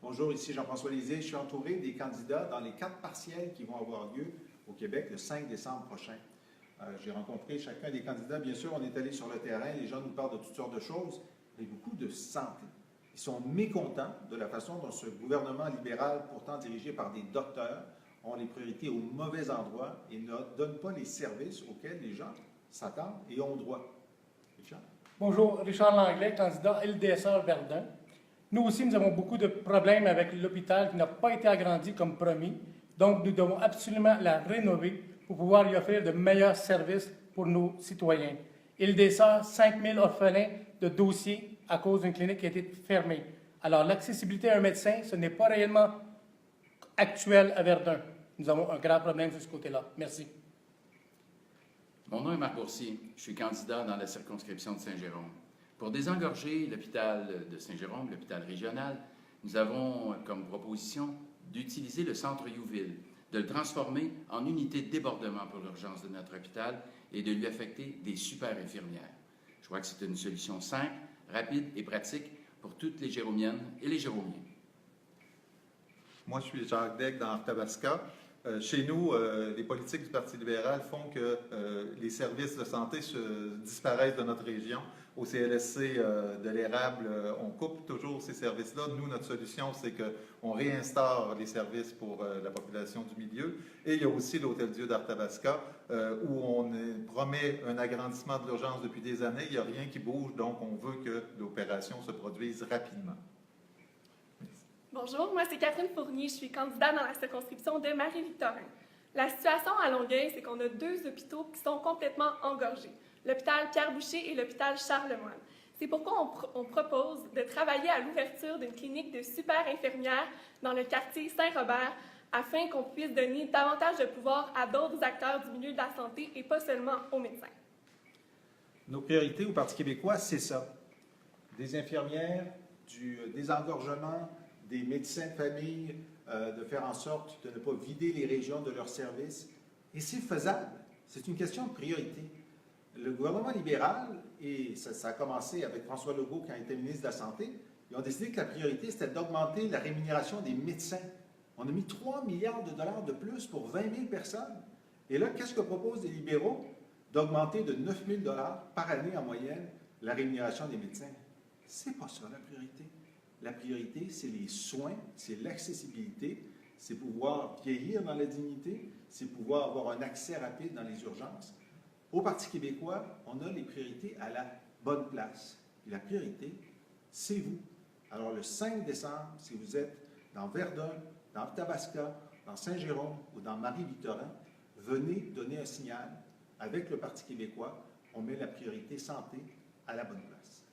Bonjour, ici Jean-François Lisée. Je suis entouré des candidats dans les 4 partiels qui vont avoir lieu au Québec le 5 décembre prochain. J'ai rencontré chacun des candidats. Bien sûr, on est allé sur le terrain. Les gens nous parlent de toutes sortes de choses, mais beaucoup de santé. Ils sont mécontents de la façon dont ce gouvernement libéral, pourtant dirigé par des docteurs, ont les priorités au mauvais endroit et ne donnent pas les services auxquels les gens s'attendent et ont droit. Richard? Bonjour, Richard Langlais, candidat LDSA Verdun. Nous aussi, nous avons beaucoup de problèmes avec l'hôpital qui n'a pas été agrandi comme promis. Donc, nous devons absolument la rénover pour pouvoir lui offrir de meilleurs services pour nos citoyens. LDSA, 5 000 orphelins de dossiers à cause d'une clinique qui a été fermée. Alors, l'accessibilité à un médecin, ce n'est pas réellement actuel à Verdun. Nous avons un grand problème de ce côté-là. Merci. Mon nom est Marc Boursier. Je suis candidat dans la circonscription de Saint-Jérôme. Pour désengorger l'hôpital de Saint-Jérôme, l'hôpital régional, nous avons comme proposition d'utiliser le centre Youville, de le transformer en unité de débordement pour l'urgence de notre hôpital et de lui affecter des super infirmières. Je crois que c'est une solution simple, rapide et pratique pour toutes les Jéromiennes et les Jéromiens. Moi, je suis Jacques Daigle dans Arthabasca. Chez nous, les politiques du Parti libéral font que les services de santé disparaissent de notre région. Au CLSC de l'Érable, on coupe toujours ces services-là. Nous, notre solution, c'est qu'on réinstaure les services pour la population du milieu. Et il y a aussi l'Hôtel-Dieu d'Arthabasca, où on promet un agrandissement de l'urgence depuis des années. Il n'y a rien qui bouge, donc on veut que l'opération se produise rapidement. Bonjour, moi c'est Catherine Fournier, je suis candidate dans la circonscription de Marie-Victorin. La situation à Longueuil, c'est qu'on a 2 hôpitaux qui sont complètement engorgés, l'hôpital Pierre-Boucher et l'hôpital Charlemagne. C'est pourquoi on propose de travailler à l'ouverture d'une clinique de super infirmières dans le quartier Saint-Robert afin qu'on puisse donner davantage de pouvoir à d'autres acteurs du milieu de la santé et pas seulement aux médecins. Nos priorités au Parti québécois, c'est ça. Des infirmières, du désengorgement, des médecins de famille, de faire en sorte de ne pas vider les régions de leurs services. Et c'est faisable. C'est une question de priorité. Le gouvernement libéral, et ça a commencé avec François Legault quand il était ministre de la Santé, ils ont décidé que la priorité, c'était d'augmenter la rémunération des médecins. On a mis 3 milliards de dollars de plus pour 20 000 personnes. Et là, qu'est-ce que proposent les libéraux? D'augmenter de 9 000 dollars par année en moyenne la rémunération des médecins. C'est pas ça la priorité. La priorité, c'est les soins, c'est l'accessibilité, c'est pouvoir vieillir dans la dignité, c'est pouvoir avoir un accès rapide dans les urgences. Au Parti québécois, on a les priorités à la bonne place. Et la priorité, c'est vous. Alors le 5 décembre, si vous êtes dans Verdun, dans Arthabasca, dans Saint-Jérôme ou dans Marie-Victorin, venez donner un signal. Avec le Parti québécois, on met la priorité santé à la bonne place.